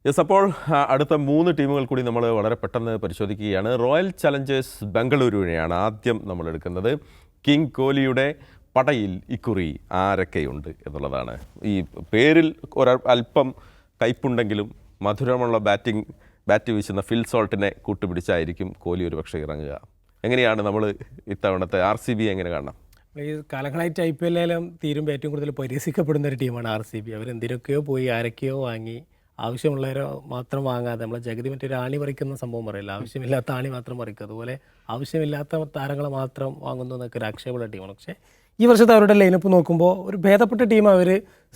Yes, അപ്പോൾ അടുത്ത 3 ടീമുകൾ കൂടി നമ്മൾ വളരെ പെട്ടെന്ന് പരിശോധിക്കുകയാണ്. റോയൽ ചലഞ്ചേഴ്സ് ബംഗളൂരുവിനെയാണ് ആദ്യം നമ്മൾ എടുക്കുന്നത്. കിങ് കോഹ്ലിയുടെ പടയിൽ ഇക്കുറി ആരൊക്കെയുണ്ട് എന്നുള്ളതാണ്. ഈ പേരിൽ അല്പം കയ്പുണ്ടെങ്കിലും മധുരമുള്ള ബാറ്റ് വീശുന്ന ഫിൽ സോൾട്ടിനെ കൂട്ടുപിടിച്ചായിരിക്കും കോഹ്ലി ഒരു പക്ഷേ ഇറങ്ങുക. എങ്ങനെയാണ് നമ്മൾ ഇത്തവണത്തെ RCB എങ്ങനെ കാണണം? ഈ കാലങ്ങളായിട്ട് IPL തീരുമ്പോൾ ഏറ്റവും കൂടുതൽ പരിഹസിക്കപ്പെടുന്ന ഒരു ടീമാണ് RCB. അവരെന്തിനൊക്കെയോ പോയി ആരൊക്കെയോ വാങ്ങി ആവശ്യമുള്ളവരെ മാത്രം വാങ്ങാതെ നമ്മളെ ജഗതി മറ്റൊരു ആണി പറിക്കുന്ന സംഭവം പറയില്ല, ആവശ്യമില്ലാത്ത ആണി മാത്രം പറിക്കുക, അതുപോലെ ആവശ്യമില്ലാത്ത താരങ്ങളെ മാത്രം വാങ്ങുന്നു എന്നൊക്കെ ഒരു ആക്ഷേപമുള്ള ടീമാണ്. പക്ഷേ ഈ വർഷത്തെ അവരുടെ ലൈനപ്പ് നോക്കുമ്പോൾ ഒരു ഭേദപ്പെട്ട ടീം അവർ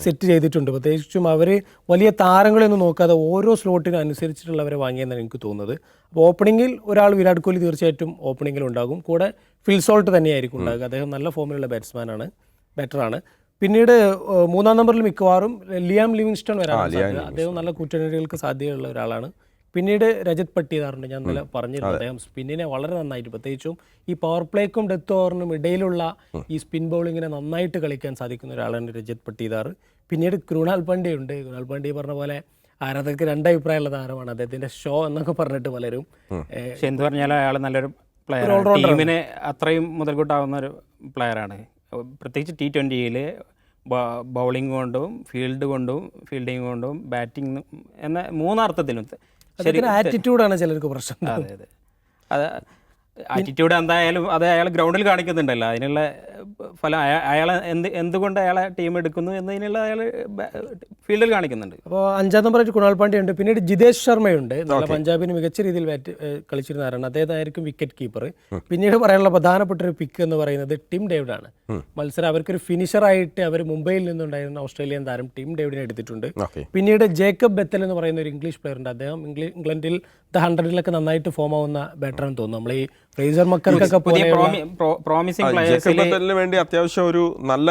സെറ്റ് ചെയ്തിട്ടുണ്ട്. പ്രത്യേകിച്ചും അവർ വലിയ താരങ്ങളെയൊന്നും നോക്കാതെ ഓരോ സ്ലോട്ടിനും അനുസരിച്ചിട്ടുള്ളവരെ വാങ്ങിയെന്നാണ് എനിക്ക് തോന്നുന്നത്. അപ്പോൾ ഓപ്പണിങ്ങിൽ ഒരാൾ വിരാട് കോഹ്ലി തീർച്ചയായിട്ടും ഓപ്പണിങ്ങിൽ ഉണ്ടാകും. കൂടെ ഫിൽ സോൾട്ട് തന്നെയായിരിക്കും ഉണ്ടാകുക. അദ്ദേഹം നല്ല ഫോമിലുള്ള ബാറ്ററാണ്. പിന്നീട് 3-ാം നമ്പറിൽ മിക്കവാറും ലിയാം ലിവിങ്സ്റ്റൺ വരാൻ സാധ്യത. അദ്ദേഹം നല്ല കൂറ്റണികൾക്ക് സാധ്യതയുള്ള ഒരാളാണ്. പിന്നീട് രജത് പട്ടിദാറുണ്ട്. ഞാൻ ഇന്നലെ പറഞ്ഞിരുന്നു, അദ്ദേഹം സ്പിന്നിനെ വളരെ നന്നായിട്ട്, പ്രത്യേകിച്ചും ഈ പവർ പ്ലേക്കും ഡെത്ത് ഓവറിനും ഇടയിലുള്ള ഈ സ്പിൻ ബൗളിങ്ങിനെ നന്നായിട്ട് കളിക്കാൻ സാധിക്കുന്ന ഒരാളാണ് രജത് പട്ടിദാർ. പിന്നീട് കൃണാൽ പാണ്ഡ്യ ഉണ്ട്. കൃണാൽ പാണ്ഡ്യ പറഞ്ഞ പോലെ ആരാധകർക്ക് 2 അഭിപ്രായമുള്ള താരമാണ്. അദ്ദേഹത്തിന്റെ ഷോ എന്നൊക്കെ പറഞ്ഞിട്ട് പലരും, പക്ഷെ എന്ത് പറഞ്ഞാലും അയാൾ നല്ലൊരു പ്ലെയർ, ടീമിന് അത്രയും മുതൽക്കൂട്ടാവുന്ന ഒരു പ്ലെയറാണ്. പ്രത്യേകിച്ച് T20യിൽ ബൗളിംഗ് കൊണ്ടും ഫീൽഡിങ് കൊണ്ടും ബാറ്റിംഗ് എന്ന 3 അർത്ഥത്തിലും ആറ്റിറ്റ്യൂഡാണ് ചിലർക്ക് പ്രശ്നം. അതെ അതെ, അത് ആറ്റിറ്റ്യൂഡ് എന്തായാലും അത് അയാൾ ഗ്രൗണ്ടിൽ കാണിക്കുന്നുണ്ടല്ലോ. അതിനുള്ള ഫലം അയാളെ എന്തുകൊണ്ട് അയാളെ ടീം എടുക്കുന്നു എന്നതിനുള്ള അയാൾ ഫീൽഡിൽ കാണിക്കുന്നുണ്ട്. അപ്പോൾ 5-ാം നമ്പറായിട്ട് കൃണാൽ പാണ്ഡ്യ ഉണ്ട്. പിന്നീട് ജിതേഷ് ശർമ്മയുണ്ട്. നല്ല പഞ്ചാബിന് മികച്ച രീതിയിൽ കളിച്ചിരുന്ന ആരാണ്. അദ്ദേഹമായിരിക്കും വിക്കറ്റ് കീപ്പർ. പിന്നീട് പറയാനുള്ള പ്രധാനപ്പെട്ട ഒരു പിക്ക് എന്ന് പറയുന്നത് ടിം ഡേവിഡാണ്. മത്സരം അവർക്കൊരു ഫിനിഷറായിട്ട് അവർ മുംബൈയിൽ നിന്നുണ്ടായിരുന്ന ഓസ്ട്രേലിയൻ താരം ടിം ഡേവിഡിനെ എടുത്തിട്ടുണ്ട്. പിന്നീട് ജേക്കബ് ബെത്തൽ എന്ന് പറയുന്ന ഒരു ഇംഗ്ലീഷ് പ്ലെയർ ഉണ്ട്. അദ്ദേഹം ഇംഗ്ലണ്ടിൽ 100-ലൊക്കെ നന്നായിട്ട് ഫോം ആവുന്ന ബാറ്ററാണെന്ന് തോന്നുന്നു. നമ്മൾ ഈ ഫ്രേസർ മക്കർക്കൊക്കെ പ്രോമിസിംഗ് പ്ലെയേഴ്സിന് വേണ്ടി അത്യാവശ്യം ഒരു നല്ല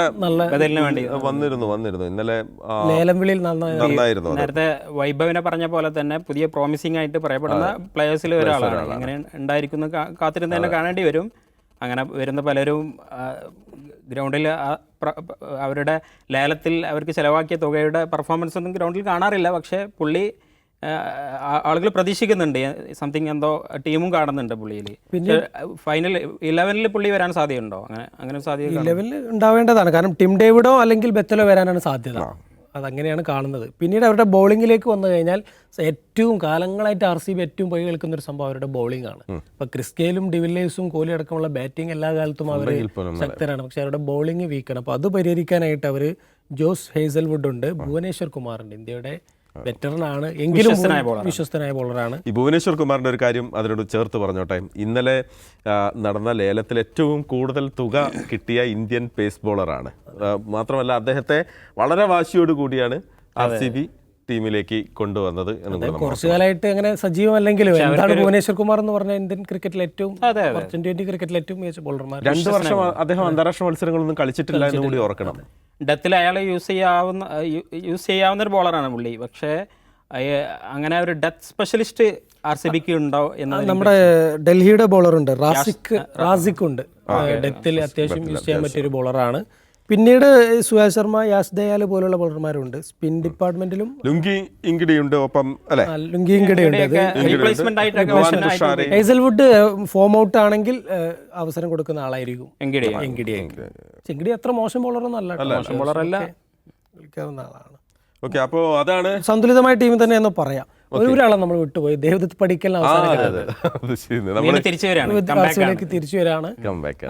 വന്നിരുന്നു ഇന്നലെ ലേലം വിളിയിൽ നന്നായിരുന്നു. നേരത്തെ വൈഭവിനെ പറഞ്ഞ പോലെ തന്നെ പുതിയ പ്രോമിസിംഗ് ആയിട്ട് പറയപ്പെടുന്ന പ്ലെയേഴ്സിൽ ഒരാളാണ്. അങ്ങനെ ഉണ്ടായിരിക്കുന്ന കാത്തിരുന്ന് തന്നെ കാണേണ്ടി വരും. അങ്ങനെ വരുന്ന പലരും ഗ്രൗണ്ടിൽ അവരുടെ ലേലത്തിൽ അവർക്ക് ചിലവാക്കിയ തുകയുടെ പെർഫോമൻസ് ഒന്നും ഗ്രൗണ്ടിൽ കാണാറില്ല. പക്ഷേ പുള്ളി ആളുകൾ പ്രതീക്ഷിക്കുന്നുണ്ട്, സംതിങ് എന്തോ ടീമും കാണുന്നുണ്ട് പുള്ളിയിൽ. പിന്നെ ഫൈനൽ 11-ൽ പുള്ളി വരാൻ സാധ്യതയുണ്ടോ? അങ്ങനെ സാധ്യത 11-ൽ ഉണ്ടാവേണ്ടതാണ്. കാരണം ടിം ഡേവിഡോ അല്ലെങ്കിൽ ബെത്തലോ വരാനാണ് സാധ്യത. അതങ്ങനെയാണ് കാണുന്നത്. പിന്നീട് അവരുടെ ബൗളിങ്ങിലേക്ക് വന്നു കഴിഞ്ഞാൽ ഏറ്റവും കാലങ്ങളായിട്ട് RCB ഏറ്റവും പോയി കളിക്കുന്ന ഒരു സംഭവം അവരുടെ ബൗളിംഗ് ആണ്. ഇപ്പൊ ക്രിസ് ഗെയിലും ഡിവില്ലിയേഴ്സും കോഹ്ലി അടക്കമുള്ള ബാറ്റിംഗ് എല്ലാ കാലത്തും അവർ ശക്തരാണ്. പക്ഷെ അവരുടെ ബൗളിംഗ് വീക്കാണ്. അപ്പോൾ അത് പരിഹരിക്കാനായിട്ട് അവർ ജോസ് ഹേസൽവുഡ് ഉണ്ട്, ഭുവനേശ്വർ കുമാറുണ്ട്. ഇന്ത്യയുടെ വെറ്ററനാണ് എങ്കിലും വിശ്വസ്തനായ ബോളറാണ്. ഈ ഭുവനേശ്വർ കുമാറിന്റെ ഒരു കാര്യം അതിനോട് ചേർത്ത് പറഞ്ഞോട്ടെ. ഇന്നലെ നടന്ന ലേലത്തിൽ ഏറ്റവും കൂടുതൽ തുക കിട്ടിയ ഇന്ത്യൻ പേസ് ബോളറാണ്. മാത്രമല്ല അദ്ദേഹത്തെ വളരെ വാശിയോട് കൂടിയാണ് RCB ടീമിലേക്ക് കൊണ്ടുവന്നത്. കുറച്ചു കാലമായിട്ട് അങ്ങനെ സജീവമല്ലെങ്കിലും എന്താണ് ഭുവനേശ്വർ കുമാർ എന്ന് പറഞ്ഞ ഇന്ത്യൻ ക്രിക്കറ്റിൽ ഏറ്റവും T20 ക്രിക്കറ്റിൽ ഏറ്റവും മികച്ച ബോളർമാർ. 2 വർഷം അദ്ദേഹം അന്താരാഷ്ട്ര മത്സരങ്ങളൊന്നും കളിച്ചിട്ടില്ല എന്ന് കൂടി ഓർക്കണം. ഡെത്തിൽ അയാളെ യൂസ് ചെയ്യാവുന്ന ഒരു ബോളറാണ് പുള്ളി. പക്ഷേ അങ്ങനെ ഒരു ഡെത്ത് സ്പെഷ്യലിസ്റ്റ് RCBക്ക് ഉണ്ടോ എന്ന്. നമ്മുടെ ഡൽഹിയുടെ ബോളറുണ്ട് റാസിക് ഉണ്ട്. ഡെത്തിൽ അത്യാവശ്യം യൂസ് ചെയ്യാൻ പറ്റിയൊരു ബോളറാണ്. പിന്നീട് സുഹാസ് ശർമ്മ, യാസ് ദയാൽ പോലുള്ള ബോളർമാരുണ്ട്. സ്പിൻ ഡിപ്പാർട്ട്മെന്റിലും ലുങ്കി ഇങ്കിഡിയുണ്ട്. ഒപ്പം ലുങ്കി ഇങ്കിഡിയുണ്ട്. ഹേസൽവുഡ് ഫോം ഔട്ട് ആണെങ്കിൽ അവസരം കൊടുക്കുന്ന ആളായിരിക്കും എങ്കിഡി. അത്ര മോശം ബോളറൊന്നും അല്ല, കളിക്കാവുന്ന ആളാണ്. ഓക്കെ, അപ്പോൾ അതാണ് സന്തുലിതമായ ടീം തന്നെ എന്ന് പറയാം. ഒരാളെ നമ്മൾ വിട്ടുപോയി, ദേവദത്ത് പടിക്കൽ തിരിച്ചു വരാണ്.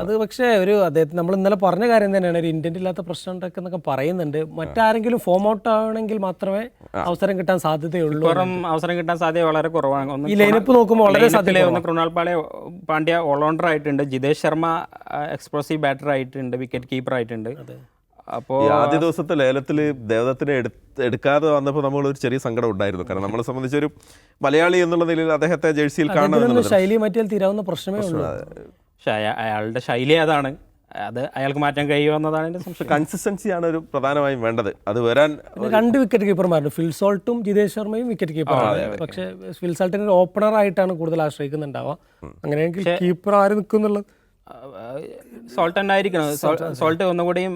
അത് പക്ഷേ ഒരു അദ്ദേഹത്തിന് നമ്മൾ ഇന്നലെ പറഞ്ഞ കാര്യം തന്നെയാണ്. ഒരു ഇന്ത്യൻ ഇല്ലാത്ത പ്രശ്നം എന്നൊക്കെ പറയുന്നുണ്ട്. മറ്റാരെങ്കിലും ഫോം ഔട്ട് ആവണമെങ്കിൽ മാത്രമേ അവസരം കിട്ടാൻ സാധ്യതയുള്ളൂ. അവസരം കിട്ടാൻ സാധ്യത വളരെ കുറവാണ്. ഈ ലൈനപ്പ് നോക്കുമ്പോൾ വളരെ സാധ്യത. കൃണാൽ പാണ്ഡ്യ ഓൾറൗണ്ടർ ആയിട്ടുണ്ട്, ജിതേഷ് ശർമ്മ എക്സ്പ്ലോസീവ് ബാറ്റർ ആയിട്ടുണ്ട്, വിക്കറ്റ് കീപ്പർ ആയിട്ടുണ്ട്. അപ്പോൾ ആദ്യ ദിവസത്തെ ലേലത്തിൽ ദേവദത്തിനെ എടുക്കാതെ വന്നപ്പോൾ നമ്മൾ ഒരു ചെറിയ സങ്കടം ഉണ്ടായിരുന്നു. കാരണം നമ്മളെ സംബന്ധിച്ചൊരു മലയാളി എന്നുള്ള നിലയിൽ അദ്ദേഹത്തെ ജേഴ്സിയിൽ കാണുന്നത് ശൈലി മാറ്റിയാൽ തീരാവുന്ന പ്രശ്നമേ ഉള്ളൂ. പക്ഷേ അയാളുടെ ശൈലി അതാണ്, അത് അയാൾക്ക് മാറ്റാൻ കഴിയുമെന്നതാണ് എൻ്റെ സംശയം. കൺസിസ്റ്റൻസിയാണ് ഒരു പ്രധാനമായും വേണ്ടത്. അത് വരാൻ 2 വിക്കറ്റ് കീപ്പർമാരുണ്ട്, ഫിൽ സോൾട്ടും ജിതേഷ് ശർമ്മയും വിക്കറ്റ് കീപ്പറാണ്. പക്ഷേ ഫിൽ സോൾട്ടിന് ഓപ്പണർ ആയിട്ടാണ് കൂടുതൽ ആശ്രയിക്കുന്നുണ്ടാവുക. അങ്ങനെയെങ്കിൽ കീപ്പർ ആര് നിൽക്കുന്നുള്ളത് സോൾട്ട് തന്നെ ആയിരിക്കണം. സോൾട്ട് ഒന്നുകൂടിയും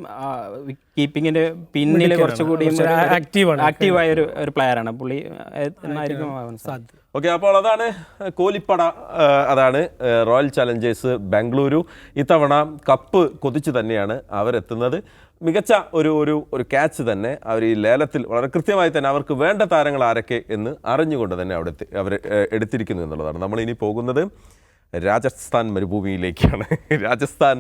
കീപ്പിങ്ങിന്റെ പിന്നിൽ കുറച്ചുകൂടിയും ആക്റ്റീവായ ഒരു പ്ലെയറാണ് പുള്ളി എന്നായിരിക്കും സാധ്യത. ഓക്കെ, അപ്പോൾ അതാണ് കോലിപ്പട, അതാണ് റോയൽ ചലഞ്ചേഴ്സ് ബാംഗ്ലൂരു. ഇത്തവണ കപ്പ് കൊതിച്ച് തന്നെയാണ് അവരെത്തുന്നത്. മികച്ച ഒരു ക്യാച്ച് തന്നെ അവർ ഈ ലേലത്തിൽ വളരെ കൃത്യമായി തന്നെ അവർക്ക് വേണ്ട താരങ്ങൾ ആരൊക്കെ എന്ന് അറിഞ്ഞുകൊണ്ട് തന്നെ അവർ എടുത്തിരിക്കുന്നു എന്നുള്ളതാണ്. നമ്മളിനി പോകുന്നത് രാജസ്ഥാൻ മരുഭൂമിയിലേക്കാണ്, രാജസ്ഥാൻ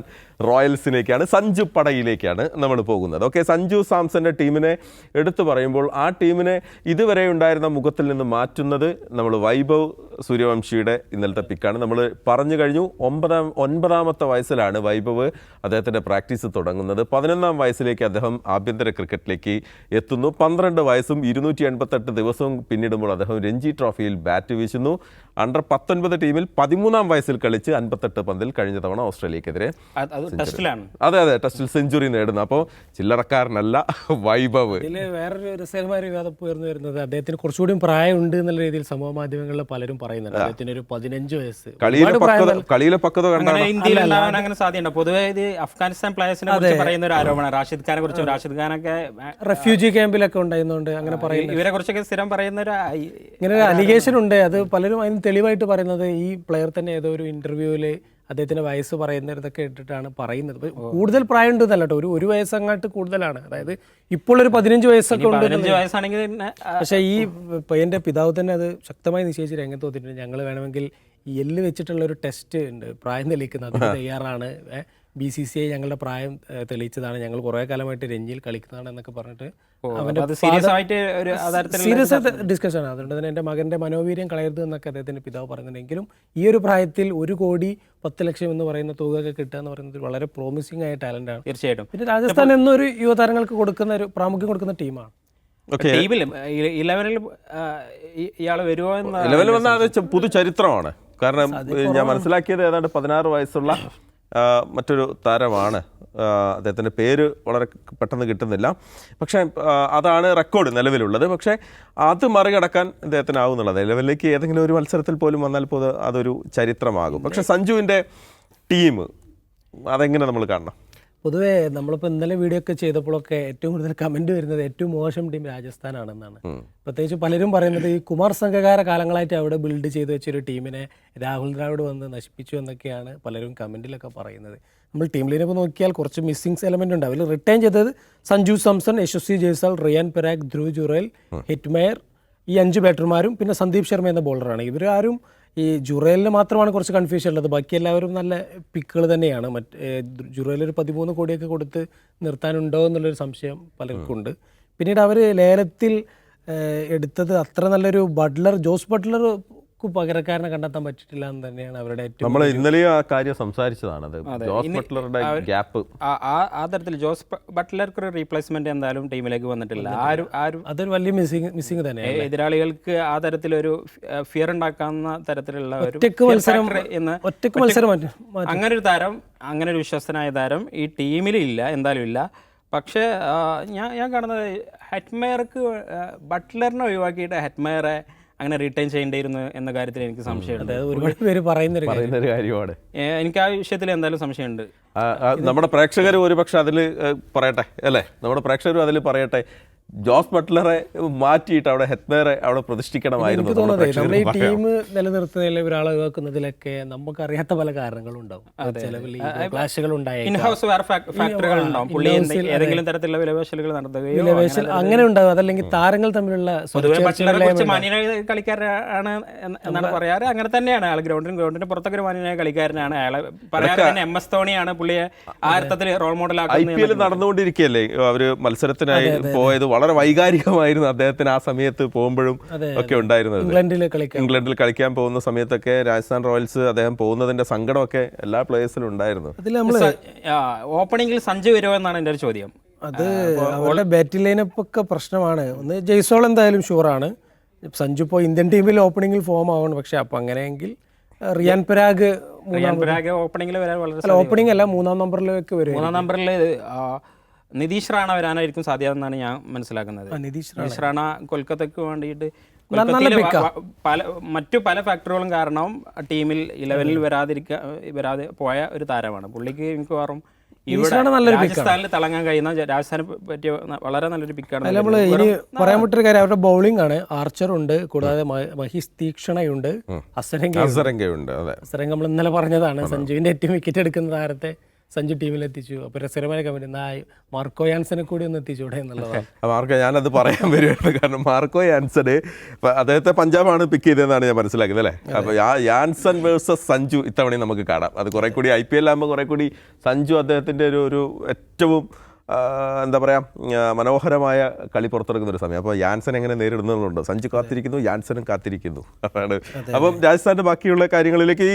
റോയൽസിലേക്കാണ്, സഞ്ജു പടയിലേക്കാണ് നമ്മൾ പോകുന്നത്. ഓക്കെ, സഞ്ജു സാംസന്റെ ടീമിനെ എടുത്തു പറയുമ്പോൾ ആ ടീമിനെ ഇതുവരെ ഉണ്ടായിരുന്ന മുഖത്തിൽ നിന്ന് മാറ്റുന്നത് നമ്മൾ വൈഭവ് സൂര്യവംശിയുടെ ഇന്നലത്തെ പിക്കാണ്. നമ്മൾ പറഞ്ഞു കഴിഞ്ഞു, ഒൻപതാമത്തെ വയസ്സിലാണ് വൈഭവ് അദ്ദേഹത്തിൻ്റെ പ്രാക്ടീസ് തുടങ്ങുന്നത്. 11ാം വയസ്സിലേക്ക് അദ്ദേഹം ആഭ്യന്തര ക്രിക്കറ്റിലേക്ക് എത്തുന്നു. 12 വയസ്സും 288 ദിവസവും പിന്നിടുമ്പോൾ അദ്ദേഹം രഞ്ജി ട്രോഫിയിൽ ബാറ്റ് വീശുന്നു. അണ്ടർ 19 ടീമിൽ 13ാം വയസ്സിൽ കളിച്ച് 58 പന്തിൽ കഴിഞ്ഞ തവണ ഓസ്ട്രേലിയക്കെതിരെ അതെ ടെസ്റ്റിൽ സെഞ്ചുറി നേടുന്നു. അപ്പോൾ ചില്ലറക്കാരനല്ല വൈഭവ്. ഇതില് വേറൊരു രസകരമായ വിവാദം ഉയർന്നു വരുന്നത് അദ്ദേഹത്തിന് കുറച്ചുകൂടി പ്രായമുണ്ട് എന്നുള്ള രീതിയിൽ സമൂഹ മാധ്യമങ്ങളിൽ പലരും പറയുന്നുണ്ട്. അദ്ദേഹത്തിന് ഒരു 15 വയസ്സ്. കളിയിലെ പക്വത കണ്ടാണ് ഇന്ത്യയിൽ ഉണ്ടാവാൻ അങ്ങനെ സാധ്യതയുണ്ട്. പൊതുവെ ഇത് അഫ്ഗാനിസ്ഥാൻ പ്ലേയേഴ്സിനെ കുറിച്ച് പറയുന്ന ഒരു ആരോപണം. റാഷിദ് ഖാനെ കുറിച്ച്, റാഷിദ് ഖാനൊക്കെ റെഫ്യൂജി ക്യാമ്പിലൊക്കെ ഉണ്ടായിരുന്നുണ്ട് അങ്ങനെ പറയുന്നത്. ഇവരെ കുറിച്ചൊക്കെ സ്ഥിരം പറയുന്ന ഇങ്ങനെ ഒരു അലിഗേഷൻ ഉണ്ട്. അത് പലരും അതിന് തെളിവായിട്ട് പറയുന്നത് ഈ പ്ലെയർ തന്നെ ഏതോ ഒരു ഇന്റർവ്യൂവിൽ അദ്ദേഹത്തിന്റെ വയസ്സ് പറയുന്നതൊക്കെ ഇട്ടിട്ടാണ് പറയുന്നത്. കൂടുതൽ പ്രായം ഉണ്ടെന്നല്ല കേട്ടോ, ഒരു വയസ്സങ്ങാട്ട് കൂടുതലാണ്. അതായത് ഇപ്പോൾ ഒരു 15 വയസ്സൊക്കെ ഉണ്ട്. പക്ഷേ ഈ പയ്യന്റെ പിതാവ് തന്നെ അത് ശക്തമായി നിശ്ചയിച്ച് രംഗത്ത് വന്നിട്ടുണ്ട്. ഞങ്ങൾ വേണമെങ്കിൽ ഈ എല്ല് വെച്ചിട്ടുള്ള ഒരു ടെസ്റ്റ് ഉണ്ട്, പ്രായം തെളിയിക്കുന്നത്, അത് തയ്യാറാണ്. BCCI ഞങ്ങളുടെ പ്രായം തെളിയിച്ചതാണ്, ഞങ്ങൾ കുറേ കാലമായിട്ട് രഞ്ജിയിൽ കളിക്കുന്നതാണ് എന്നൊക്കെ പറഞ്ഞിട്ട് സീരിയസ് ആയിട്ട് ഡിസ്കഷൻ ആണ്. അതുകൊണ്ട് തന്നെ എൻ്റെ മകൻ്റെ മനോവീര്യം കളയരുത് എന്നൊക്കെ അദ്ദേഹത്തിൻ്റെ പിതാവ് പറയുന്നുണ്ടെങ്കിലും ഈ ഒരു പ്രായത്തിൽ 1,10,00,000 എന്ന് പറയുന്ന തുകയൊക്കെ കിട്ടുക എന്ന് പറയുന്നത് വളരെ പ്രോമിസിംഗ് ആയ ടാലന്റ് ആണ് തീർച്ചയായിട്ടും. പിന്നെ രാജസ്ഥാൻ എന്നൊരു യുവതാരങ്ങൾക്ക് കൊടുക്കുന്ന ഒരു പ്രാമുഖ്യം കൊടുക്കുന്ന ടീമാണ്. ഇലവനിൽ വന്നാൽ പുതു ചരിത്രമാണ്. കാരണം ഞാൻ മനസ്സിലാക്കിയത് ഏതാണ്ട് 16 വയസ്സുള്ള മറ്റൊരു താരമാണ്. അദ്ദേഹത്തിൻ്റെ പേര് വളരെ പെട്ടെന്ന് കിട്ടുന്നില്ല. പക്ഷേ അതാണ് റെക്കോർഡ് നിലവിലുള്ളത്. പക്ഷേ അത് മറികടക്കാൻ അദ്ദേഹത്തിനാവുന്നുള്ളത്. നിലവിലേക്ക് ഏതെങ്കിലും ഒരു മത്സരത്തിൽ പോലും വന്നാൽ അതൊരു ചരിത്രമാകും. പക്ഷേ സഞ്ജുവിൻ്റെ ടീം അതെങ്ങനെ നമ്മൾ കാണണം? പൊതുവേ നമ്മളിപ്പോൾ ഇന്നലെ വീഡിയോ ഒക്കെ ചെയ്തപ്പോഴൊക്കെ ഏറ്റവും കൂടുതൽ കമൻറ്റ് വരുന്നത് ഏറ്റവും മോശം ടീം രാജസ്ഥാനാണെന്നാണ്. പ്രത്യേകിച്ച് പലരും പറയുന്നത് ഈ കുമാർ സംഘകാര കാലങ്ങളായിട്ട് അവിടെ ബിൽഡ് ചെയ്ത് വെച്ചൊരു ടീമിനെ രാഹുൽ ദ്രാവിഡ് വന്ന് നശിപ്പിച്ചു എന്നൊക്കെയാണ് പലരും കമൻറ്റിലൊക്കെ പറയുന്നത്. നമ്മൾ ടീം ലൈനപ്പ് നോക്കിയാൽ കുറച്ച് മിസ്സിങ്സ് എലമെൻ്റ് ഉണ്ട്. അതിൽ റിട്ടേൺ ചെയ്തത് സഞ്ജു സാംസൺ, യശസ്വി ജയ്സ്വാൾ, റിയാൻ പരാഗ്, ധ്രുവ് ജുറേൽ, ഹിറ്റ്മെയർ, ഈ 5 ബാറ്റർമാരും പിന്നെ സന്ദീപ് ശർമ്മ എന്ന ബോളറാണ്. ഇവരാരും ഈ ജുറേലിന് മാത്രമാണ് കുറച്ച് കൺഫ്യൂഷൻ ഉള്ളത്. ബാക്കി എല്ലാവരും നല്ല പിക്കുകൾ തന്നെയാണ്. ജുറേൽ ഒരു 13 കോടിയൊക്കെ കൊടുത്ത് നിർത്താനുണ്ടോ എന്നുള്ളൊരു സംശയം പലർക്കും ഉണ്ട്. പിന്നീട് അവർ ലേലത്തിൽ എടുത്തത് അത്ര നല്ലൊരു ജോസ് ബട്ട്ലർ പകരക്കാരനെ കണ്ടെത്താൻ പറ്റിയിട്ടില്ല എന്ന് തന്നെയാണ് അവരുടെ ഏറ്റവും. നമ്മൾ ഇന്നലെ ആ കാര്യം സംസാരിച്ചതാണ്. ജോസ് ബട്ട്ലറുടെ ഗ്യാപ്പ് ആ തരത്തിൽ ജോസ് ബട്ട്ലർക്ക് ഒരു റീപ്ലേസ്മെന്റ് എന്തായാലും ടീമിലേക്ക് വന്നിട്ടില്ല. അതൊരു വലിയ മിസ്സിംഗ് തന്നെ. എതിരാളികൾക്ക് ആ തരത്തിലൊരു ഫിയർ ഉണ്ടാക്കാവുന്ന തരത്തിലുള്ള ഒരു ഒറ്റക്ക് മത്സരം അങ്ങനെ ഒരു താരം, അങ്ങനെ ഒരു വിശ്വസ്തനായ താരം ഈ ടീമിൽ ഇല്ല, എന്തായാലും ഇല്ല. പക്ഷേ ഞാൻ കാണുന്നത് ഹെറ്റ്മെയർക്ക് ബട്ട്ലറിനെ ഒഴിവാക്കിയിട്ട് ഹെറ്റ്മെയറെ അങ്ങനെ റിട്ടേൺ ചെയ്യേണ്ടിയിരുന്നു എന്ന കാര്യത്തിൽ എനിക്ക് സംശയമുണ്ട്. ഒരുപാട് പേര് പറയുന്ന ഒരു കാര്യമാണ്. എനിക്ക് ആ വിഷയത്തിൽ എന്തായാലും സംശയമുണ്ട്. നമ്മുടെ പ്രേക്ഷകർ ഒരുപക്ഷെ അതിൽ പറയട്ടെ അല്ലേ, നമ്മുടെ പ്രേക്ഷകരും അതിൽ പറയട്ടെ. ജോസ് ബട്ട്ലറെ മാറ്റിയിട്ട് അവിടെ ഹെറ്റ്മെയറെ അവിടെ പ്രതിഷ്ഠിക്കണമായിരുന്നു. നമ്മുടെ ഈ ടീം നിലനിർത്തുന്നതിൽ ഒരാളെ ഒഴിവാക്കുന്നതിലൊക്കെ നമുക്കറിയാത്ത പല കാരണങ്ങളും ഉണ്ടാവും. അങ്ങനെ ഉണ്ടാവും. അതല്ലെങ്കിൽ താരങ്ങൾ തമ്മിലുള്ള കളിക്കാരാണ് എന്നാണ് പറയാറ്. അങ്ങനെ തന്നെയാണ് അയാൾ ഗ്രൗണ്ടിന് പുറത്തൊക്കെ ഒരു മാന്യനായ കളിക്കാരനാണ്. അയാളെ പറയാറ് തന്നെ MS ധോണിയാണ് പുള്ളിയെ ആ അർത്ഥത്തിൽ റോൾ മോഡൽ ആക്കുന്നത്. IPL നടന്നുകൊണ്ടിരിക്കുകയല്ലേ, അവര് മത്സരത്തിനായി പോയത് വളരെ വൈകാരികമായിരുന്നു. അദ്ദേഹത്തിന് ആ സമയത്ത് പോകുമ്പോഴും ഒക്കെ ഉണ്ടായിരുന്നത്. ഇംഗ്ലണ്ടിൽ കളിക്കാൻ പോകുന്ന സമയത്തൊക്കെ രാജസ്ഥാൻ റോയൽസ് അദ്ദേഹം പോകുന്നതിന്റെ സങ്കടമൊക്കെ എല്ലാ പ്ലേയേഴ്സിലും ഉണ്ടായിരുന്നു. ഓപ്പണിംഗിൽ സഞ്ജു വരുമോ എന്നാണ് എൻ്റെ ഒരു ചോദ്യം. അത് അവരുടെ ബാറ്റിംഗ് ലൈനപ്പ് ഒക്കെ പ്രശ്നമാണ്. ഒന്ന് ജയ്സ്വാൾ എന്തായാലും ഷുവറാണ്. സഞ്ജു ഇപ്പോൾ ഇന്ത്യൻ ടീമിൽ ഓപ്പണിംഗിൽ ഫോം ആവണം. പക്ഷെ അപ്പം അങ്ങനെയെങ്കിൽ റിയാൻ പരാഗ് ഓപ്പണിംഗിൽ വരാൻ വളരെ ഓപ്പണിംഗ് അല്ല 3-ാം നമ്പറിലേക്ക് വരും. 3-ാം നമ്പറിൽ നിതീഷ് റാണ വരാനായിരിക്കും സാധ്യത എന്നാണ് ഞാൻ മനസ്സിലാക്കുന്നത്. നിതീഷ് റാണ കൊൽക്കത്തയ്ക്ക് വേണ്ടിയിട്ട് മറ്റു പല ഫാക്ടറുകളും കാരണം ടീമിൽ 11-ൽ വരാതെ പോയ ഒരു താരമാണ്. പുള്ളിക്ക് മിക്കവാറും ഇവിടെ രാജസ്ഥാനിൽ തിളങ്ങാൻ കഴിയുന്ന, രാജസ്ഥാനെ പറ്റിയ വളരെ നല്ലൊരു പിക്കാണ്. നമ്മൾ ഇനി പറയാൻ പറ്റൊരു കാര്യം അവരുടെ ബൗളിംഗ് ആണ്. ആർച്ചറുണ്ട്, കൂടാതെ മഹീഷ് തീക്ഷണയുണ്ട്, അസരംഗയുണ്ട്. അസരംഗ നമ്മൾ ഇന്നലെ പറഞ്ഞതാണ്, സഞ്ജുവിന്റെ ഏറ്റവും വിക്കറ്റ് എടുക്കുന്ന താരത്തെ സഞ്ജു ടീമിലെത്തിച്ചു. അപ്പോൾ രസകരമായ കമന്റ്, മാർക്കോ യാൻസനെ കൂടി ഒന്ന് എത്തിച്ചൂടെ എന്നുള്ളതാണ്. മാർക്കോ, ഞാനത് പറയാൻ വരുവായിരുന്നു. കാരണം മാർക്കോ യാൻസന് അദ്ദേഹത്തെ പഞ്ചാബാണ് പിക്ക് ചെയ്തതെന്നാണ് ഞാൻ മനസ്സിലാക്കുന്നത് അല്ലേ. അപ്പോൾ യാൻസൺ വേഴ്സസ് സഞ്ജു ഇത്തവണ നമുക്ക് കാണാം. അത് കുറെ കൂടി IPL ആകുമ്പോൾ കുറെ കൂടി സഞ്ജു അദ്ദേഹത്തിൻ്റെ ഒരു ഏറ്റവും എന്താ പറയുക മനോഹരമായ കളി പുറത്തെടുക്കുന്ന ഒരു സമയം. അപ്പോൾ യാൻസൺ എങ്ങനെ നേരിടുന്നതുണ്ട്. സഞ്ജു കാത്തിരിക്കുന്നു, യാൻസനും കാത്തിരിക്കുന്നു. അതാണ്. അപ്പം രാജസ്ഥാൻ്റെ ബാക്കിയുള്ള കാര്യങ്ങളിലേക്ക്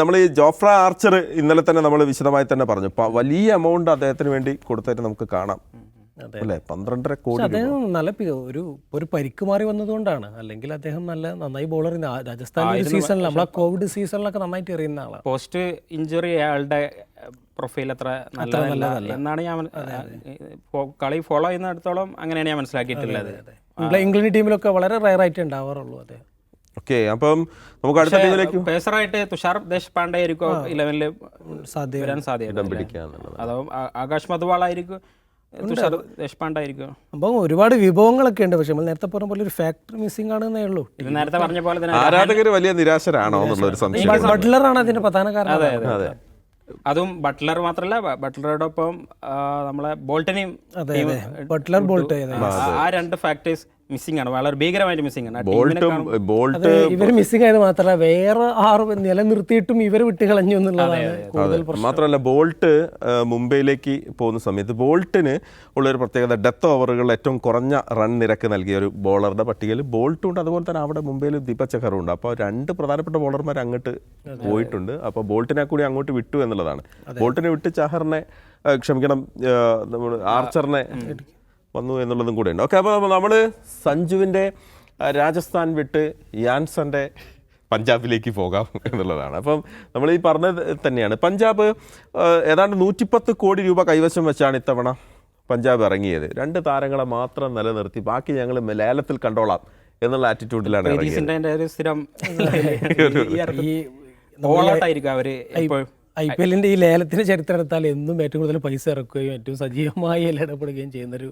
നമ്മൾ ഈ ജോഫ്ര ആർച്ചർ ഇന്നലെ തന്നെ നമ്മൾ വിശദമായി തന്നെ പറഞ്ഞു. വലിയ എമൗണ്ട് അദ്ദേഹത്തിന് വേണ്ടി കൊടുത്തായിട്ട് നമുക്ക് കാണാം അല്ലേ. 12.5 കോടി. അദ്ദേഹം നല്ല ഒരു പരിക്ക് മാറി വന്നതുകൊണ്ടാണ്. അല്ലെങ്കിൽ അദ്ദേഹം നന്നായി ബോളർ രാജസ്ഥാൻ സീസണിൽ നമ്മളെ കോവിഡ് സീസണിലൊക്കെ നന്നായിട്ട് എറിയുന്ന ആളാണ്. പോസ്റ്റ് ഇഞ്ചുറി അയാളുടെ പ്രൊഫൈൽ അത്ര നല്ലതല്ല എന്നാണ് ഞാൻ കളി ഫോളോ ചെയ്യുന്നിടത്തോളം അങ്ങനെയാണ് ഞാൻ മനസ്സിലാക്കിയിട്ടുള്ളത്. ഇംഗ്ലണ്ട് ടീമിലൊക്കെ വളരെ റയറായിട്ട് ഉണ്ടാവാറുള്ളൂ അദ്ദേഹം. ഓക്കെ, അപ്പം നമുക്ക് അടുത്ത ടീമിലേക്ക് പേസറായിട്ട് തുഷാർ ദേശ്പാണ്ഡെ ആയിരിക്കും 11-ൽ വരാൻ സാധ്യത. അതോ ആകാശ് മധുവാൾ ആയിരിക്കും, തുഷാർ ദേശ്പാണ്ഡെ ആയിരിക്കും. അപ്പം ഒരുപാട് വിഭവങ്ങളൊക്കെ ഉണ്ട്. പക്ഷെ നമ്മൾ നേരത്തെ പറഞ്ഞ പോലെ ഒരു ഫാക്ടർ മിസ്സിംഗ് ആണെന്നേ ഉള്ളൂ. ഇത് നേരത്തെ പറഞ്ഞ പോലെ തന്നെ ആരാധകർ വലിയ നിരാശരാണോ എന്നുള്ളൊരു സംശയം. ബട്ട്ലറാണ് അതിന്റെ പ്രധാന കാരണം. അതെ, അതും ബട്ട്ലർ മാത്രമല്ല, ബട്ട്ലറോടൊപ്പം നമ്മളെ ബോൾട്ടനെയും ബട്ട്ലർ ബോൾട്ട് ആ രണ്ട് ഫാക്ടേഴ്സ് മിസ്സിംഗ് ആണ്, വളരെ ഭീകരമായിട്ട് മിസ്സിംഗ് ആണ്. ഇവർ മിസ്സിംഗ് ആയത് മാത്രമല്ല വേറെ 6 നിലനിർത്തിയിട്ടും ഇവർ വിട്ട് കളഞ്ഞു എന്നുള്ളതാണ്. മാത്രമല്ല ബോൾട്ട് മുംബൈയിലേക്ക് പോകുന്ന സമയത്ത് ബോൾട്ടിന് ഉള്ളൊരു പ്രത്യേകത, ഡെത്ത് ഓവറുകളിൽ ഏറ്റവും കുറഞ്ഞ റൺ നിരക്ക് നൽകിയ ഒരു ബോളറുടെ പട്ടികയിൽ ബോൾട്ടും ഉണ്ട്. അതുപോലെ തന്നെ അവിടെ മുംബൈയിൽ ദീപക് ചഹറും ഉണ്ട്. അപ്പോൾ 2 പ്രധാനപ്പെട്ട ബോളർമാർ അങ്ങോട്ട് പോയിട്ടുണ്ട്. അപ്പോൾ ബോൾട്ടിനെ കൂടി അങ്ങോട്ട് വിട്ടു എന്നുള്ളതാണ്. ബോൾട്ടിനെ വിട്ട് ചഹറിനെ നമ്മൾ ആർച്ചറിനെ വന്നു എന്നുള്ളതും കൂടെ ഉണ്ട്. ഓക്കെ, അപ്പോൾ നമ്മൾ സഞ്ജുവിൻ്റെ രാജസ്ഥാൻ വിട്ട് യാൻസൻ്റെ പഞ്ചാബിലേക്ക് പോകാം എന്നുള്ളതാണ്. അപ്പം നമ്മൾ ഈ പറഞ്ഞത് തന്നെയാണ്. പഞ്ചാബ് ഏതാണ്ട് 110 കോടി രൂപ കൈവശം വെച്ചാണ് ഇത്തവണ പഞ്ചാബ് ഇറങ്ങിയത്. 2 താരങ്ങളെ മാത്രം നിലനിർത്തി ബാക്കി ഞങ്ങൾ ലേലത്തിൽ കണ്ടോളാം എന്നുള്ള ആറ്റിറ്റ്യൂഡിലാണ് IPL-ന്റെ ഈ ലേലത്തിന്റെ ചരിത്രം എടുത്താൽ എന്നും ഏറ്റവും കൂടുതൽ പൈസ ഇറക്കുകയും ഏറ്റവും സജീവമായി ഇടപെടുകയും ചെയ്യുന്നൊരു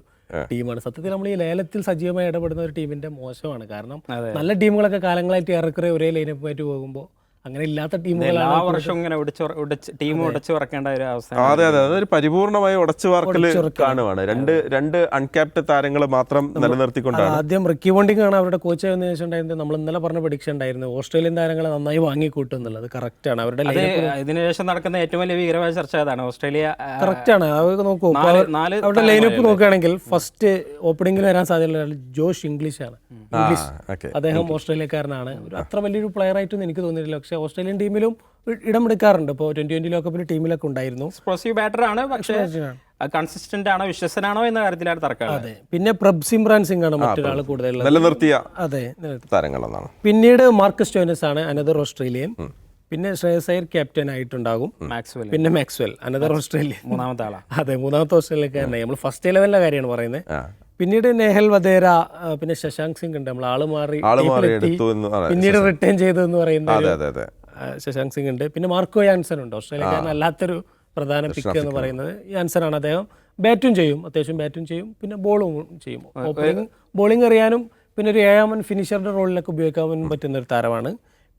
ടീമാണ്. സത്യത്തിൽ നമ്മൾ ഈ ലേലത്തിൽ സജീവമായി ഇടപെടുന്ന ഒരു ടീമിന്റെ മോശമാണ്. കാരണം നല്ല ടീമുകളൊക്കെ കാലങ്ങളായിട്ട് ഏറെക്കുറെ ഒരേ ലൈനപ്പുമായിട്ട് പോകുമ്പോൾ അങ്ങനെ ഇല്ലാത്ത ടീമുകളാണ് എല്ലാ വർഷവും ഇങ്ങനെ ടീം ഉടച്ചു പറക്കേണ്ട ഒരു അവസ്ഥ. അതെ അതെ, അതൊരു പരിപൂർണമായ ഉടച്ചു വാർക്കല് കാണുവാണ്. രണ്ട് അൺക്യാപ്ഡ് താരങ്ങൾ മാത്രം നിലനിർത്തിക്കൊണ്ടാണ്. ആദ്യം റിക്കി പോണ്ടിങ് ആണ് അവരുടെ കോച്ച് എന്ന് വെച്ചിട്ടുണ്ടായിരുന്നത്. നമ്മൾ ഇന്നലെ പറഞ്ഞ പ്രഡിക്ഷൻ ഉണ്ടായിരുന്നു ഓസ്ട്രേലിയൻ താരങ്ങളെ നന്നായി വാങ്ങിക്കൂട്ടും എന്നുള്ളത്. കറക്റ്റ് ആണ്. അവരുടെ ഇതിനുശേഷം നടക്കുന്ന ഏറ്റവും വലിയ ഭീകരമായ ചർച്ച അതാണ്. ഓസ്ട്രേലിയ കറക്റ്റ് ആണ്. അത് നോക്കൂ, അവരുടെ ലൈനപ്പ് നോക്കുകയാണെങ്കിൽ ഫസ്റ്റ് ഓപ്പണിംഗിൽ വരാൻ സാധ്യതയുള്ള ജോഷ് ഇംഗ്ലീഷ് ആണ്. അദ്ദേഹം ഓസ്ട്രേലിയക്കാരനാണ്. അത്ര വലിയൊരു പ്ലെയർ ആയിട്ടൊന്നും എനിക്ക് തോന്നിയിട്ടില്ല. പക്ഷേ ഓസ്ട്രേലിയൻ ടീമിലും ഇടമെടുക്കാറുണ്ട്. ഇപ്പോൾ T20 ലോകകപ്പിൽ ടീമിലൊക്കെ ഉണ്ടായിരുന്നു. എക്സ്പ്ലോസീവ് ബാറ്റർ ആണ്, പക്ഷേ കൺസിസ്റ്റന്റ് ആണോ വിശ്വസനാണോ എന്ന കാര്യത്തിലാണ് തർക്കം. അതെ, പിന്നെ പ്രഭ്സിമ്രാൻ സിംഗ് ആണ് മറ്റൊരാൾ കൂടുതൽ നിലനിർത്തിയ താരങ്ങളെന്നാണ്. പിന്നീട് മാർക്കസ് സ്റ്റോയിനസ് ആണ് അനദർ ഓസ്ട്രേലിയൻ. പിന്നെ ശ്രേയസ് അയ്യർ ക്യാപ്റ്റൻ ആയിട്ടുണ്ടാകും. പിന്നെ മാക്സ്വെൽ അനദർ ഓസ്ട്രേലിയൻ, മൂന്നാമത്തെ ആളാണ്. അതെ, മൂന്നാമത്തെ ഓസ്ട്രേലിയക്കാരനായി. നമ്മൾ ഫസ്റ്റ് 11 കാര്യമാണ് പറയുന്നത്. പിന്നീട് നെഹൽ വധേര, പിന്നെ ശശാങ്ക് സിംഗ് ഉണ്ട്. നമ്മൾ ആള് മാറി പിന്നീട് റിട്ടേൺ ചെയ്തതെന്ന് പറയുന്നത് ശശാങ്ക് സിംഗ് ഉണ്ട്. പിന്നെ മാർക്കോ യാൻസൺ ഉണ്ട്. ഓസ്ട്രേലിയക്കാരൻ അല്ലാത്തൊരു പ്രധാന പിക്ക് എന്ന് പറയുന്നത് യാൻസൺ ആണ്. അദ്ദേഹം ബാറ്റും ചെയ്യും, അത്യാവശ്യം ബാറ്റും ചെയ്യും, പിന്നെ ബോളും ചെയ്യും. ബോളിംഗ് അറിയാനും പിന്നെ ഒരു 7ാമൻ ഫിനിഷറുടെ റോളിലൊക്കെ ഉപയോഗിക്കാൻ പറ്റുന്ന ഒരു താരമാണ്.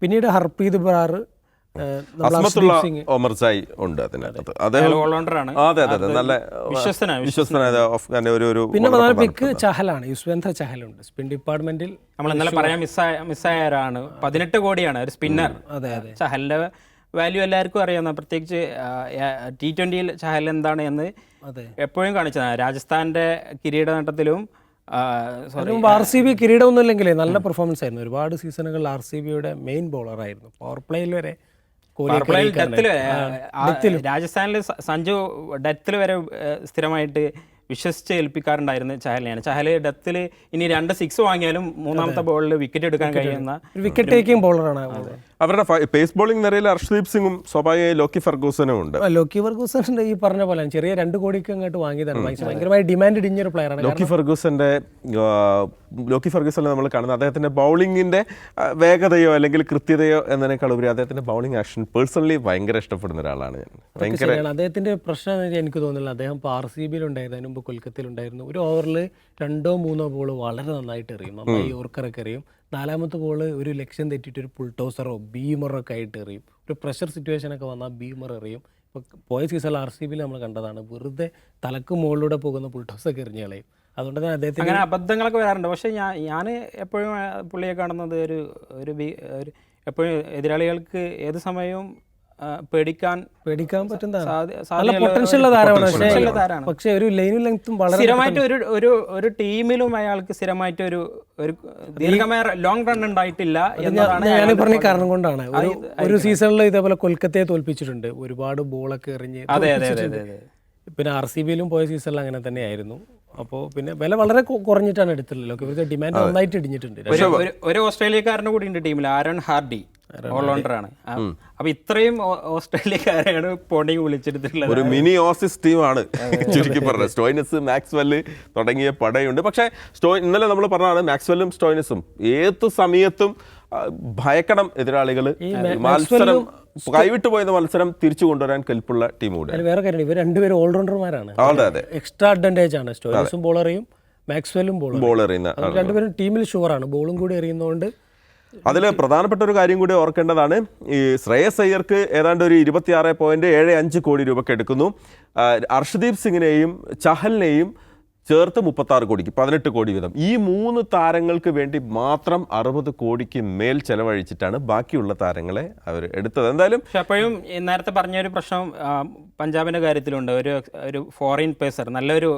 പിന്നീട് ഹർപ്രീത് ബ്രാർ, പിന്നെ പ്രധാന പിക്ക് ചഹലാണ്, യുസ്വേന്ദ്ര ചഹലുണ്ട്. സ്പിൻ ഡിപ്പാർട്ട്മെന്റിൽ നമ്മൾ ഇന്നലെ പറയാൻ മിസ്സായവരാണ്. 18 കോടിയാണ് ഒരു സ്പിന്നർ. ചഹലിന്റെ വാല്യൂ എല്ലാവർക്കും അറിയാവുന്ന, പ്രത്യേകിച്ച് T20 ചഹൽ എന്താണ് എന്ന് എപ്പോഴും കാണിച്ചതാണ്. രാജസ്ഥാന്റെ കിരീട നേട്ടത്തിലും RCB കിരീടമൊന്നും ഇല്ലെങ്കിലേ നല്ല പെർഫോമൻസ് ആയിരുന്നു. ഒരുപാട് സീസണുകളിൽ RCBയുടെ മെയിൻ ബോളർ ആയിരുന്നു. പവർ പ്ലേയിൽ വരെ രാജസ്ഥാനിൽ സഞ്ജു ഡെത്തിൽ വരെ സ്ഥിരമായിട്ട് വിശ്വസിച്ച് ഏൽപ്പിക്കാറുണ്ടായിരുന്നു ചഹലിനെയാണ്. ചഹല് ഡെത്തിൽ ഇനി 2 6 വാങ്ങിയാലും 3ാമത്തെ ബോളിൽ വിക്കറ്റ് എടുക്കാൻ കഴിയുന്ന വിക്കറ്റ് ടേക്കിംഗ് ബോളറാണ്. അവരുടെ പേസ് ബോളിംഗ് നിരയിൽ അർഷ്ദീപ് സിംഗും സ്വാഭാവികമായി ലോക്കി ഫെർഗൂസനും ഉണ്ട്. ലോക്കി ഫെർഗൂസൺ ഈ പറഞ്ഞ പോലെ ചെറിയ 2 കോടിക്ക് അങ്ങോട്ട് വാങ്ങിയതാണ്. ഭയങ്കരമായി ഡിമാൻഡ് ഇടിഞ്ഞൊരു പ്ലെയറാണ്. ലോക്കി ഫെർഗൂസനെ നമ്മൾ കാണുന്നത് അദ്ദേഹത്തിൻ്റെ ബൗളിങ്ങിൻ്റെ വേഗതയോ അല്ലെങ്കിൽ കൃത്യതയോ എന്നതിനേക്കാൾ ഉപരി അദ്ദേഹത്തിൻ്റെ ബൗളിംഗ് ആക്ഷൻ പേഴ്സണലി ഭയങ്കര ഇഷ്ടപ്പെടുന്ന ഒരാളാണ് ഞാൻ. ഭയങ്കര അദ്ദേഹത്തിൻ്റെ പ്രശ്നം എന്ന് വെച്ചാൽ എനിക്ക് തോന്നുന്നില്ല. അദ്ദേഹം ഇപ്പോൾ RCB ഉണ്ടായിരുന്നു, അതിന് മുമ്പ് കൊൽക്കത്തയിലുണ്ടായിരുന്നു. ഒരു ഓവറിൽ 2-3 ബോൾ വളരെ നന്നായിട്ട് എറിയും, നന്നായി യോർക്കറൊക്കെ എറിയും. 4ാമത്തെ ബോൾ ഒരു ലക്ഷ്യം തെറ്റിയിട്ട് ഒരു പുൾ ടോസറോ ബീമറോ ഒക്കെ ആയിട്ട് എറിയും. ഒരു പ്രഷർ സിറ്റുവേഷനൊക്കെ വന്നാൽ ബീമർ എറിയും. ഇപ്പോൾ പോയ സീസണിൽ RCB നമ്മൾ കണ്ടതാണ്, വെറുതെ തലക്ക് മുകളിലൂടെ പോകുന്ന പുൾ ടോസൊക്കെ എറിഞ്ഞ് കളയും. അതുകൊണ്ട് തന്നെ അദ്ദേഹത്തിന് അങ്ങനെ അബദ്ധങ്ങളൊക്കെ വരാറുണ്ട്. പക്ഷേ ഞാൻ എപ്പോഴും പുള്ളിയെ കാണുന്നത് ഒരു എപ്പോഴും എതിരാളികൾക്ക് ഏത് സമയവും പേടിക്കാൻ പറ്റുന്ന പൊട്ടൻഷ്യൽ താരമാണ്. പക്ഷേ ഒരു ലൈനും ലെങ്ത്തും വളരെ സ്ഥിരമായിട്ട് ഒരു ടീമിലും അയാൾക്ക് സ്ഥിരമായിട്ട് ഒരു ദീർഘമായ ലോങ് റൺ ഉണ്ടായിട്ടില്ല എന്നതാണ് ഞാൻ പറഞ്ഞ കാരണം കൊണ്ടാണ്. ഒരു സീസണിൽ ഇതേപോലെ കൊൽക്കത്തയെ തോൽപ്പിച്ചിട്ടുണ്ട്, ഒരുപാട് ബോളൊക്കെ എറിഞ്ഞ്. പിന്നെ RCBയിലും പോയ സീസണിൽ അങ്ങനെ തന്നെയായിരുന്നു. അപ്പോൾ പിന്നെ വില വളരെ കുറഞ്ഞിട്ടാണ് എടുത്തിട്ടുള്ളൂ. ഇവർക്ക് ഡിമാൻഡ് നന്നായിട്ട് ഇടിഞ്ഞിട്ടുണ്ട്. ഒരു ഓസ്ട്രേലിയക്കാരന് കൂടി ഉണ്ട് ടീമിൽ, ആരോൺ ഹാർഡി, ഓൾറൗണ്ടറാണ്. അപ്പൊ ഇത്രയും ഓസ്ട്രേലിയക്കാരെയാണ് പോണ്ടിങ് വിളിച്ചെടുത്തിട്ടുള്ളത്. ഒരു മിനി ഓസിസ് ടീമാണ് ചുരുക്കി പറഞ്ഞത്. സ്റ്റോയിനസ്, മാക്സ്വെല് തുടങ്ങിയ പടയുണ്ട്. പക്ഷേ ഇന്നലെ നമ്മൾ പറഞ്ഞതാണ്, മാക്സ്വെല്ലും സ്റ്റോയിനസും ഏത് സമയത്തും ഭയക്കണം എതിരാളികൾ. മത്സരം കൈവിട്ടു പോയത് മത്സരം തിരിച്ചു കൊണ്ടുവരാൻ കെൽപ്പുള്ള ടീം കൂടെ. വേറെ കാര്യം, ഇവർ രണ്ടുപേരും ഓൾറൗണ്ടർമാരാണ്. എക്സ്ട്രാ അഡ്വാൻറ്റേജ് ആണ്. സ്റ്റോയിനസും ബോൾ എറിയും, മാക്സ്വെല്ലും ബോൾ എറിയുന്ന രണ്ടുപേരും ടീമിൽ ഷുവറാണ്. ബോളും കൂടി എറിയുന്നതുകൊണ്ട് അതിൽ പ്രധാനപ്പെട്ട ഒരു കാര്യം കൂടി ഓർക്കേണ്ടതാണ്. ഈ ശ്രേയസ് അയ്യർക്ക് ഏതാണ്ട് ഒരു 26.75 കോടി രൂപയ്ക്ക് എടുക്കുന്നു. അർഷ്ദീപ് സിംഗിനെയും ചഹലിനെയും ചേർത്ത് 36 കോടിക്ക് 18 കോടി വീതം. ഈ 3 താരങ്ങൾക്ക് വേണ്ടി മാത്രം 60 കോടിക്ക് മേൽ ചെലവഴിച്ചിട്ടാണ് ബാക്കിയുള്ള താരങ്ങളെ അവർ എടുത്തത്. എന്തായാലും പക്ഷെ അപ്പോഴും നേരത്തെ പറഞ്ഞൊരു പ്രശ്നം പഞ്ചാബിന്റെ കാര്യത്തിലുണ്ട്. ഒരു ഫോറിൻ പേസർ, നല്ലൊരു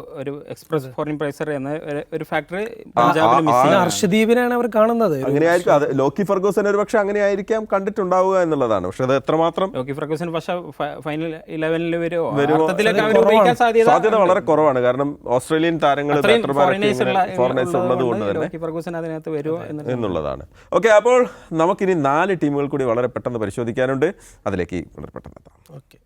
എക്സ്പ്രസ് ഫോറിൻ പേസർ എന്ന ഒരു ഫാക്ടർ പഞ്ചാബിൽ മിസ്സിംഗ്. അർഷദീപിനാണ് അവർ കാണുന്നത്. അങ്ങനെയായിരിക്കും. അത് ലോക്കി ഫെർഗൂസൻ ഒരു പക്ഷെ അങ്ങനെ ആയിരിക്കാം കണ്ടിട്ടുണ്ടാവുക എന്നുള്ളതാണ്. പക്ഷെ അത് എത്രമാത്രം ലോക്കി ഫെർഗൂസൻ പക്ഷേ ഫൈനൽ 11 വരുമോ സാധ്യത വളരെ കുറവാണ്. കാരണം ഓസ്ട്രേലിയൻ താരങ്ങൾ ഫോറിനേഴ്സ് ഉള്ളത് കൊണ്ട് തന്നെ എന്നുള്ളതാണ്. ഓക്കെ, അപ്പോൾ നമുക്കിനി 4 ടീമുകൾ കൂടി വളരെ പെട്ടെന്ന് പരിശോധിക്കാനുണ്ട്. അതിലേക്ക് വളരെ പെട്ടെന്ന് എത്താം. ഓക്കെ.